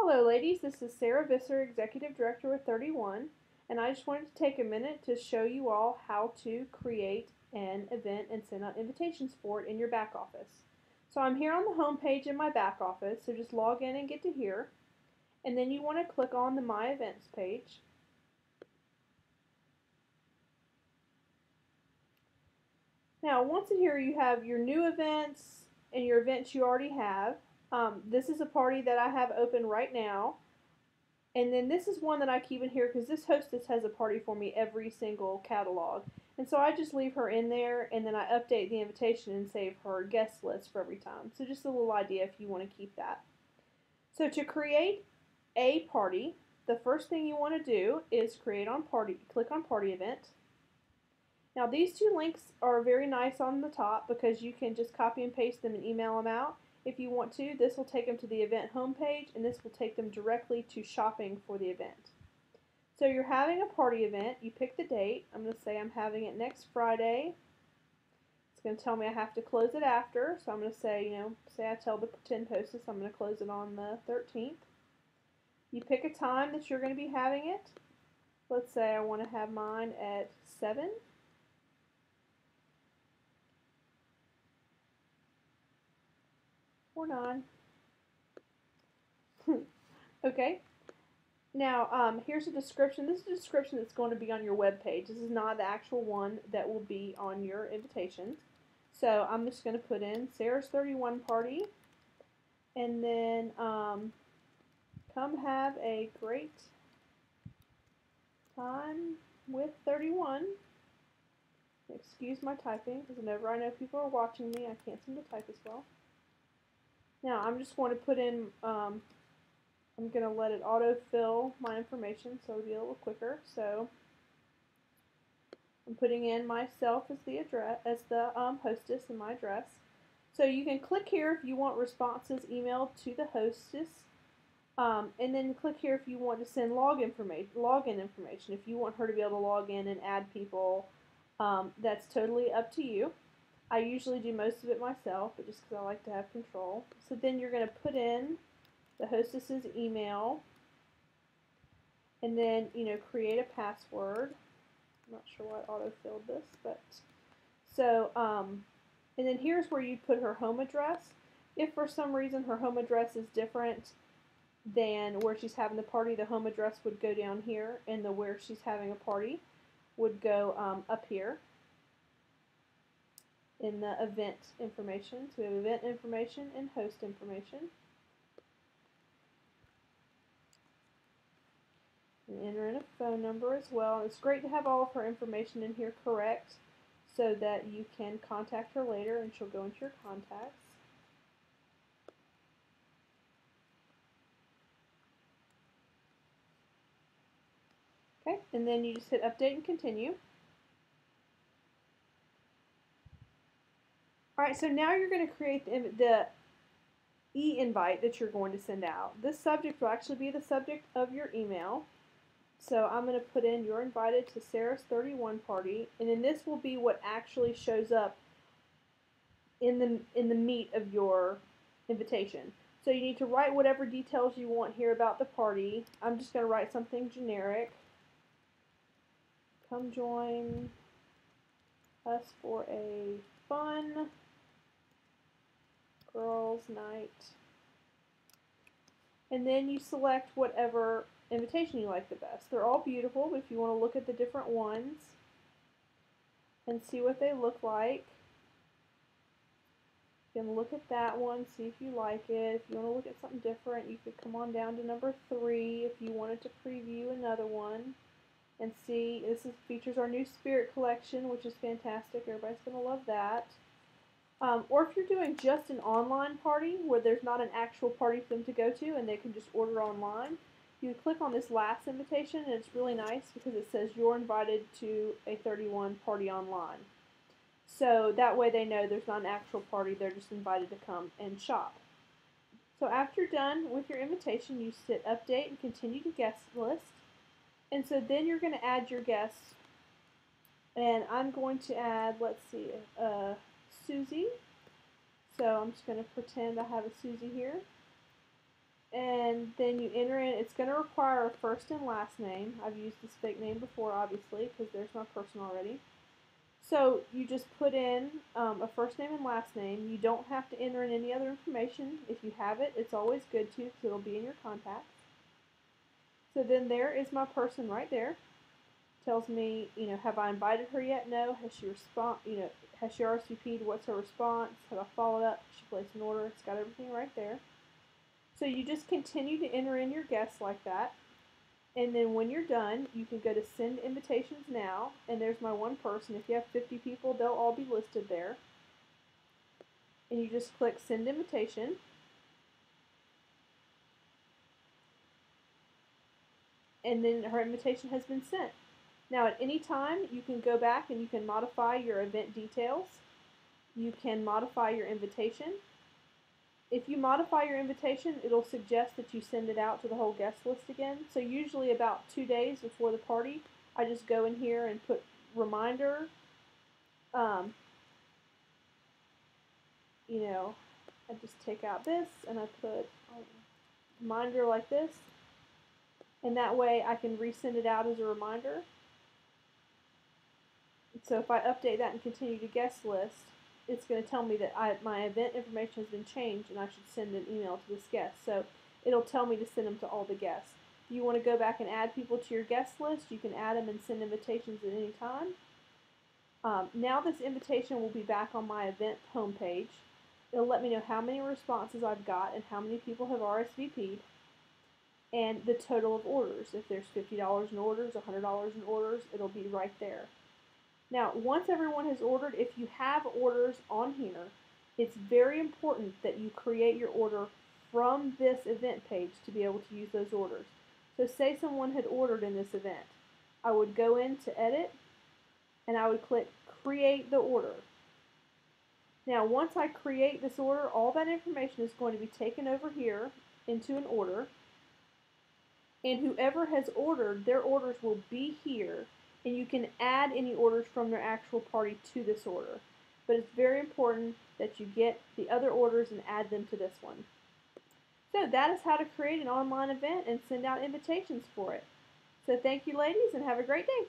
Hello ladies, this is Sarah Visser, Executive Director with 31, and I just wanted to take a minute to show you all how to create an event and send out invitations for it in your back office. So I'm here on the home page in my back office, so just log in and get to here, and then you want to click on the My Events page. Now once in here you have your new events and your events you already have. This is a party that I have open right now. And then this is one that I keep in here because this hostess has a party for me every single catalog. And so I just leave her in there and then I update the invitation and save her guest list for every time. So just a little idea if you want to keep that. So to create a party, the first thing you want to do is click on party event. Now these two links are very nice on the top because you can just copy and paste them and email them out. If you want to, this will take them to the event homepage and this will take them directly to shopping for the event. So you're having a party event, you pick the date. I'm going to say I'm having it next Friday. It's going to tell me I have to close it after, so I'm going to say, say I tell the pretend hostess I'm going to close it on the 13th. You pick a time that you're going to be having it. Let's say I want to have mine at 7. Or 9. Okay. Now, here's a description. This is a description that's going to be on your web page. This is not the actual one that will be on your invitations. So I'm just going to put in Sarah's 31 party, and then come have a great time with 31. Excuse my typing, because whenever I know people are watching me, I can't seem to type as well. Now I'm just going to put in, I'm going to let it autofill my information so it'll be a little quicker. So I'm putting in myself as the hostess and my address. So you can click here if you want responses emailed to the hostess, and then click here if you want to send login information. If you want her to be able to log in and add people, that's totally up to you. I usually do most of it myself, but just because I like to have control. So then you're going to put in the hostess's email, and then create a password. I'm not sure why I auto-filled this, but so and then here's where you put her home address. If for some reason her home address is different than where she's having the party, the home address would go down here, and the where she's having a party would go up here in the event information. So we have event information and host information. And enter in a phone number as well. It's great to have all of her information in here correct so that you can contact her later and she'll go into your contacts. Okay, and then you just hit update and continue. Alright, so now you're going to create the e-invite that you're going to send out. This subject will actually be the subject of your email. So I'm going to put in you're invited to Sarah's 31 party, and then this will be what actually shows up in the meat of your invitation. So you need to write whatever details you want here about the party. I'm just going to write something generic. Come join us for a fun girls' night. And then you select whatever invitation you like the best. They're all beautiful, but if you want to look at the different ones and see what they look like, you can look at that one, see if you like it. If you want to look at something different, you could come on down to number 3 if you wanted to preview another one and see. This features our new Spirit collection, which is fantastic. Everybody's going to love that. Or if you're doing just an online party where there's not an actual party for them to go to and they can just order online, you click on this last invitation, and it's really nice because it says you're invited to a 31 party online. So that way they know there's not an actual party, they're just invited to come and shop. So after you're done with your invitation, you hit update and continue to guest list. And so then you're going to add your guests. And I'm going to add, let's see, Susie. So I'm just going to pretend I have a Susie here. and then you enter in. It's going to require a first and last name. I've used this fake name before, obviously, because there's my person already. So you just put in a first name and last name. You don't have to enter in any other information. If you have it, it's always good to, because it'll be in your contacts. So then there is my person right there. Tells me, have I invited her yet? No. Has she has she RSVP'd? What's her response? Have I followed up? She placed an order. It's got everything right there. So you just continue to enter in your guests like that. And then when you're done, you can go to send invitations now. And there's my one person. If you have 50 people, they'll all be listed there. And you just click send invitation. And then her invitation has been sent. Now at any time, you can go back and you can modify your event details. You can modify your invitation. If you modify your invitation, it'll suggest that you send it out to the whole guest list again. So usually about 2 days before the party, I just go in here and put reminder. I just take out this and I put reminder like this. And that way I can resend it out as a reminder. So if I update that and continue to guest list, it's going to tell me that my event information has been changed and I should send an email to this guest. So it'll tell me to send them to all the guests. If you want to go back and add people to your guest list, you can add them and send invitations at any time. Now this invitation will be back on my event homepage. It'll let me know how many responses I've got and how many people have RSVP'd and the total of orders. If there's $50 in orders, $100 in orders, it'll be right there. Now, once everyone has ordered, if you have orders on here, it's very important that you create your order from this event page to be able to use those orders. So say someone had ordered in this event. I would go into Edit, and I would click Create the Order. Now, once I create this order, all that information is going to be taken over here into an order, and whoever has ordered, their orders will be here, and you can add any orders from their actual party to this order. But it's very important that you get the other orders and add them to this one. So that is how to create an online event and send out invitations for it. So thank you, ladies, and have a great day.